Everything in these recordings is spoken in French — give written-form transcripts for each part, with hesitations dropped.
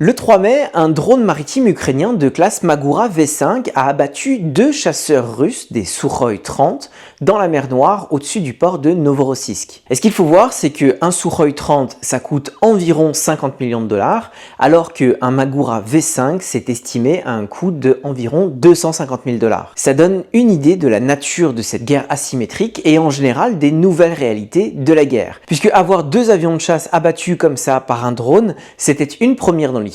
Le 3 mai, un drone maritime ukrainien de classe Magura V5 a abattu 2 chasseurs russes des Sukhoi 30 dans la mer Noire au-dessus du port de Novorossiysk. Et ce qu'il faut voir, c'est qu'un Sukhoi 30, ça coûte environ 50 millions de dollars, alors qu'un Magura V5 s'est estimé à un coût d'environ 250 000 dollars. Ça donne une idée de la nature de cette guerre asymétrique et en général des nouvelles réalités de la guerre. Puisque avoir 2 avions de chasse abattus comme ça par un drone, c'était une première dans l'histoire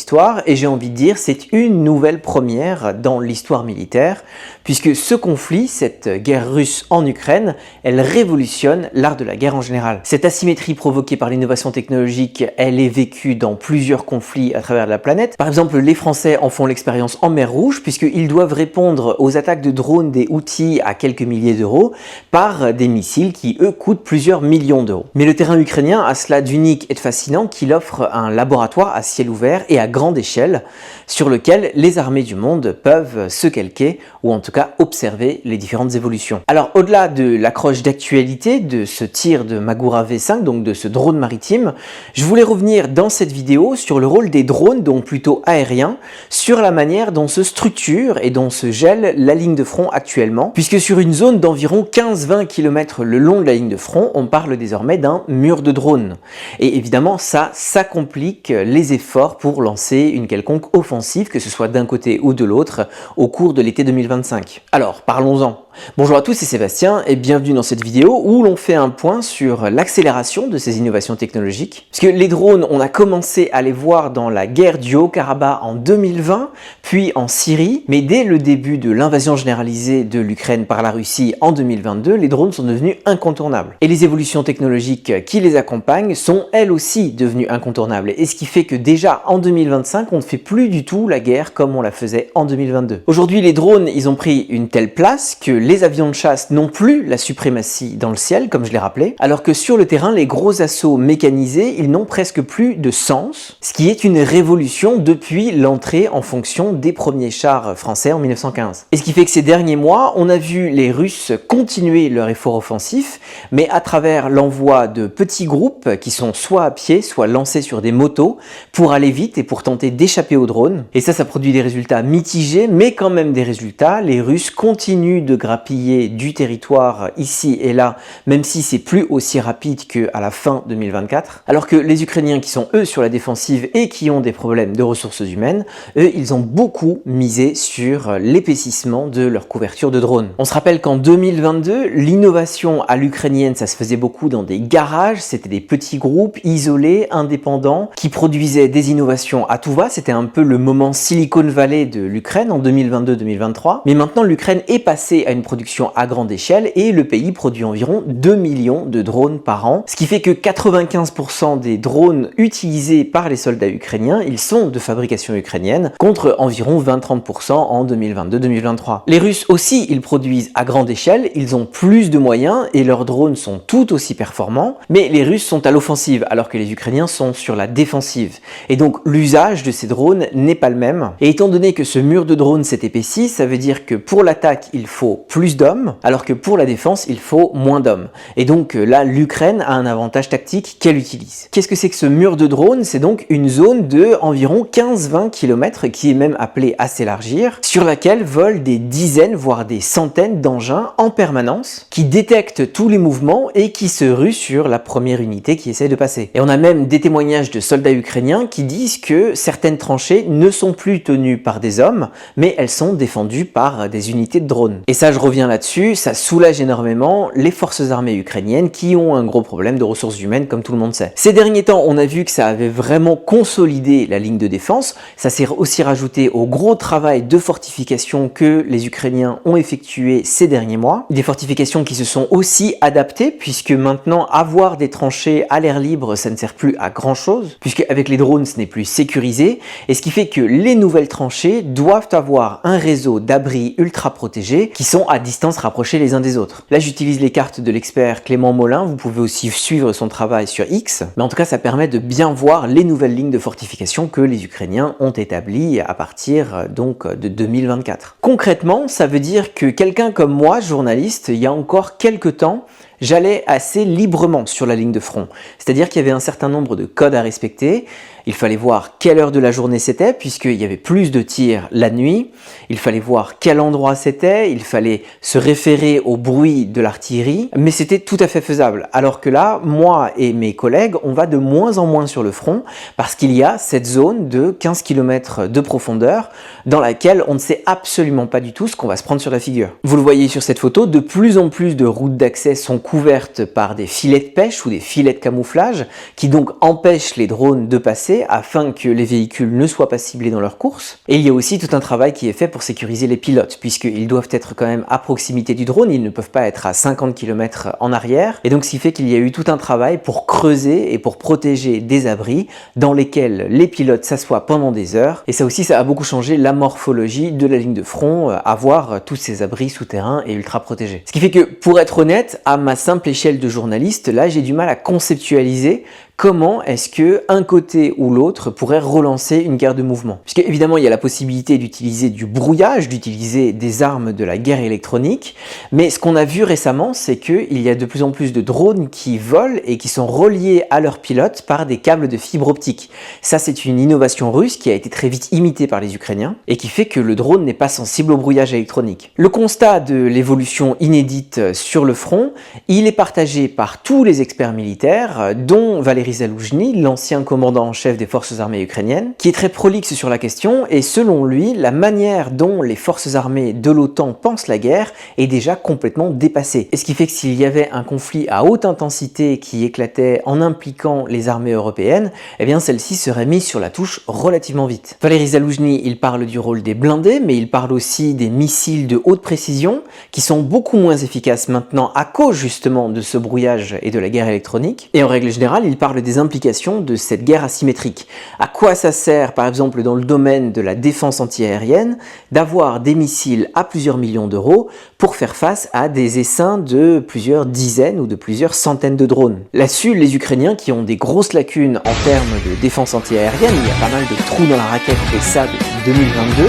et j'ai envie de dire c'est une nouvelle première dans l'histoire militaire puisque ce conflit, cette guerre russe en Ukraine, elle révolutionne l'art de la guerre en général. Cette asymétrie provoquée par l'innovation technologique, elle est vécue dans plusieurs conflits à travers la planète. Par exemple, les Français en font l'expérience en mer Rouge puisqu'ils doivent répondre aux attaques de drones des Houthis à quelques milliers d'euros par des missiles qui eux coûtent plusieurs millions d'euros. Mais le terrain ukrainien a cela d'unique et de fascinant qu'il offre un laboratoire à ciel ouvert et à grande échelle sur lequel les armées du monde peuvent se calquer ou en tout cas observer les différentes évolutions. Alors au-delà de l'accroche d'actualité de ce tir de Magura V5, donc de ce drone maritime, je voulais revenir dans cette vidéo sur le rôle des drones, donc plutôt aériens, sur la manière dont se structure et dont se gèle la ligne de front actuellement, puisque sur une zone d'environ 15-20 km le long de la ligne de front, on parle désormais d'un mur de drones. Et évidemment ça complique les efforts pour lancer une quelconque offensive, que ce soit d'un côté ou de l'autre, au cours de l'été 2025. Alors, parlons-en. Bonjour à tous, c'est Sébastien et bienvenue dans cette vidéo où l'on fait un point sur l'accélération de ces innovations technologiques. Parce que les drones, on a commencé à les voir dans la guerre du Haut-Karabakh en 2020, puis en Syrie, mais dès le début de l'invasion généralisée de l'Ukraine par la Russie en 2022, les drones sont devenus incontournables. Et les évolutions technologiques qui les accompagnent sont elles aussi devenues incontournables. Et ce qui fait que déjà en 2025, on ne fait plus du tout la guerre comme on la faisait en 2022. Aujourd'hui, les drones, ils ont pris une telle place que les avions de chasse n'ont plus la suprématie dans le ciel, comme je l'ai rappelé, alors que sur le terrain, les gros assauts mécanisés, ils n'ont presque plus de sens, ce qui est une révolution depuis l'entrée en fonction des premiers chars français en 1915. Et ce qui fait que ces derniers mois, on a vu les Russes continuer leur effort offensif, mais à travers l'envoi de petits groupes qui sont soit à pied, soit lancés sur des motos pour aller vite et pour tenter d'échapper aux drones. Et ça produit des résultats mitigés, mais quand même des résultats. Les Russes continuent de grappiller du territoire ici et là, même si c'est plus aussi rapide qu'à la fin 2024. Alors que les Ukrainiens qui sont eux sur la défensive et qui ont des problèmes de ressources humaines, eux ils ont beaucoup misé sur l'épaississement de leur couverture de drones. On se rappelle qu'en 2022, l'innovation à l'ukrainienne, ça se faisait beaucoup dans des garages, c'était des petits groupes isolés, indépendants, qui produisaient des innovations à tout va. C'était un peu le moment Silicon Valley de l'Ukraine en 2022-2023. Mais maintenant, l'Ukraine est passée à une production à grande échelle et le pays produit environ 2 millions de drones par an, ce qui fait que 95% des drones utilisés par les soldats ukrainiens, ils sont de fabrication ukrainienne, contre environ 20-30% en 2022-2023. Les Russes aussi, ils produisent à grande échelle, ils ont plus de moyens et leurs drones sont tout aussi performants, mais les Russes sont à l'offensive alors que les Ukrainiens sont sur la défensive. Et donc l'usage de ces drones n'est pas le même. Et étant donné que ce mur de drones s'est épaissi, ça veut dire que pour l'attaque, il faut plus d'hommes, alors que pour la défense, il faut moins d'hommes. Et donc là, l'Ukraine a un avantage tactique qu'elle utilise. Qu'est-ce que c'est que ce mur de drones? C'est donc une zone de environ 15-20 km qui est même appelée à s'élargir, sur laquelle volent des dizaines, voire des centaines d'engins en permanence, qui détectent tous les mouvements et qui se ruent sur la première unité qui essaie de passer. Et on a même des témoignages de soldats ukrainiens qui disent que certaines tranchées ne sont plus tenues par des hommes, mais elles sont défendues par des unités de drones. Et ça, je reviens là-dessus, ça soulage énormément les forces armées ukrainiennes qui ont un gros problème de ressources humaines, comme tout le monde sait. Ces derniers temps, on a vu que ça avait vraiment consolidé la ligne de défense. Ça s'est aussi rajouté au gros travail de fortification que les Ukrainiens ont effectué ces derniers mois. Des fortifications qui se sont aussi adaptées, puisque maintenant, avoir des tranchées à l'air libre, ça ne sert plus à grand-chose, puisque avec les drones, ce n'est plus sécurisé. Et ce qui fait que les nouvelles tranchées doivent avoir un réseau d'abris ultra protégés qui sont à distance rapprochés les uns des autres. Là, j'utilise les cartes de l'expert Clément Molin, vous pouvez aussi suivre son travail sur X, mais en tout cas, ça permet de bien voir les nouvelles lignes de fortification que les Ukrainiens ont établies à partir donc de 2024. Concrètement, ça veut dire que quelqu'un comme moi, journaliste, il y a encore quelques temps, j'allais assez librement sur la ligne de front. C'est-à-dire qu'il y avait un certain nombre de codes à respecter. Il fallait voir quelle heure de la journée c'était, puisqu'il y avait plus de tirs la nuit. Il fallait voir quel endroit c'était, il fallait se référer au bruit de l'artillerie, mais c'était tout à fait faisable. Alors que là, moi et mes collègues, on va de moins en moins sur le front, parce qu'il y a cette zone de 15 km de profondeur, dans laquelle on ne sait absolument pas du tout ce qu'on va se prendre sur la figure. Vous le voyez sur cette photo, de plus en plus de routes d'accès sont couvertes par des filets de pêche ou des filets de camouflage, qui donc empêchent les drones de passer, afin que les véhicules ne soient pas ciblés dans leur course. Et il y a aussi tout un travail qui est fait pour sécuriser les pilotes, puisqu'ils doivent être quand même à proximité du drone, ils ne peuvent pas être à 50 km en arrière, et donc ce qui fait qu'il y a eu tout un travail pour creuser et pour protéger des abris dans lesquels les pilotes s'assoient pendant des heures, et ça aussi ça a beaucoup changé la morphologie de la ligne de front, avoir tous ces abris souterrains et ultra protégés. Ce qui fait que, pour être honnête, à ma simple échelle de journaliste, là j'ai du mal à conceptualiser comment est-ce que un côté ou l'autre pourrait relancer une guerre de mouvement. Puisque évidemment il y a la possibilité d'utiliser du brouillage, d'utiliser des armes de la guerre électronique, mais ce qu'on a vu récemment, c'est qu'il y a de plus en plus de drones qui volent et qui sont reliés à leurs pilotes par des câbles de fibre optique. Ça, c'est une innovation russe qui a été très vite imitée par les Ukrainiens et qui fait que le drone n'est pas sensible au brouillage électronique. Le constat de l'évolution inédite sur le front, il est partagé par tous les experts militaires, dont Valery Zaloujny, l'ancien commandant en chef des forces armées ukrainiennes, qui est très prolixe sur la question, et selon lui, la manière dont les forces armées de l'OTAN pensent la guerre est déjà complètement dépassée. Et ce qui fait que s'il y avait un conflit à haute intensité qui éclatait en impliquant les armées européennes, eh bien celle-ci serait mise sur la touche relativement vite. Valery Zaloujny, il parle du rôle des blindés, mais il parle aussi des missiles de haute précision, qui sont beaucoup moins efficaces maintenant à cause justement de ce brouillage et de la guerre électronique. Et en règle générale, il parle des implications de cette guerre asymétrique. À quoi ça sert, par exemple, dans le domaine de la défense antiaérienne, d'avoir des missiles à plusieurs millions d'euros pour faire face à des essaims de plusieurs dizaines ou de plusieurs centaines de drones. Là-dessus, les Ukrainiens, qui ont des grosses lacunes en termes de défense antiaérienne, il y a pas mal de trous dans la raquette, et ça depuis 2022,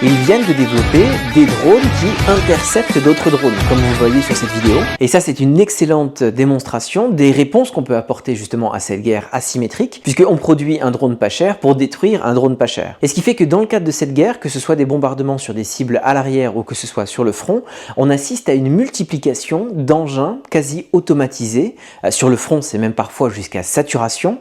ils viennent de développer des drones qui interceptent d'autres drones, comme vous voyez sur cette vidéo. Et ça, c'est une excellente démonstration des réponses qu'on peut apporter justement à cette guerre asymétrique, puisqu'on produit un drone pas cher pour détruire un drone pas cher. Et ce qui fait que dans le cadre de cette guerre, que ce soit des bombardements sur des cibles à l'arrière ou que ce soit sur le front, on assiste à une multiplication d'engins quasi automatisés. Sur le front, c'est même parfois jusqu'à saturation.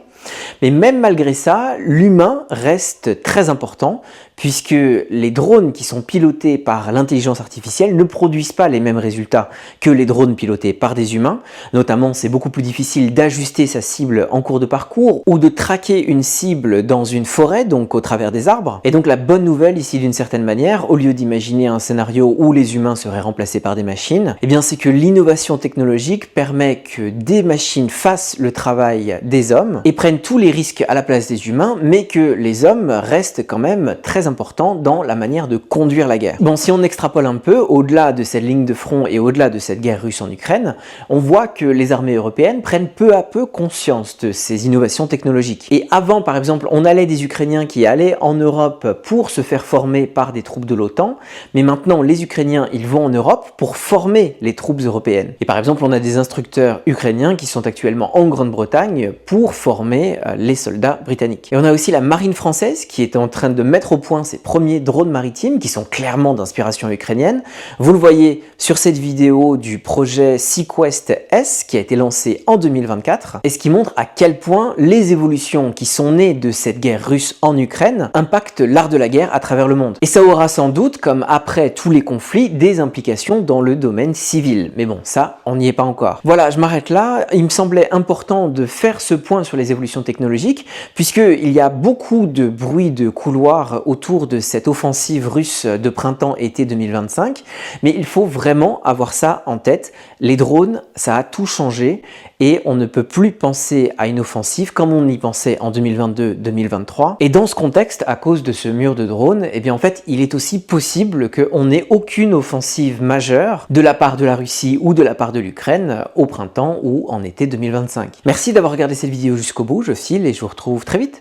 Mais même malgré ça, l'humain reste très important, puisque les drones qui sont pilotés par l'intelligence artificielle ne produisent pas les mêmes résultats que les drones pilotés par des humains. Notamment, c'est beaucoup plus difficile d'ajuster sa cible en cours de parcours ou de traquer une cible dans une forêt, donc au travers des arbres. Et donc la bonne nouvelle ici, d'une certaine manière, au lieu d'imaginer un scénario où les humains seraient remplacés par des machines, eh bien c'est que l'innovation technologique permet que des machines fassent le travail des hommes et prennent tous les risques à la place des humains, mais que les hommes restent quand même très importants dans la manière de conduire la guerre. Bon, si on extrapole un peu, au-delà de cette ligne de front et au-delà de cette guerre russe en Ukraine, on voit que les armées européennes prennent peu à peu conscience de ces innovations technologiques. Et avant, par exemple, on allait des Ukrainiens qui allaient en Europe pour se faire former par des troupes de l'OTAN, mais maintenant, les Ukrainiens, ils vont en Europe pour former les troupes européennes. Et par exemple, on a des instructeurs ukrainiens qui sont actuellement en Grande-Bretagne pour former les soldats britanniques. Et on a aussi la marine française qui est en train de mettre au point ses premiers drones maritimes qui sont clairement d'inspiration ukrainienne. Vous le voyez sur cette vidéo du projet Sequest S qui a été lancé en 2024 et ce qui montre à quel point les évolutions qui sont nées de cette guerre russe en Ukraine impactent l'art de la guerre à travers le monde. Et ça aura sans doute, comme après tous les conflits, des implications dans le domaine civil. Mais bon, ça, on n'y est pas encore. Voilà, je m'arrête là. Il me semblait important de faire ce point sur les évolutions technologiques, puisqu'il y a beaucoup de bruit de couloir autour de cette offensive russe de printemps-été 2025, mais il faut vraiment avoir ça en tête. Les drones, ça a tout changé et on ne peut plus penser à une offensive comme on y pensait en 2022-2023. Et dans ce contexte, à cause de ce mur de drones, eh bien en fait, il est aussi possible qu'on n'ait aucune offensive majeure de la part de la Russie ou de la part de l'Ukraine au printemps ou en été 2025. Merci d'avoir regardé cette vidéo jusqu'au bout, je file et je vous retrouve très vite.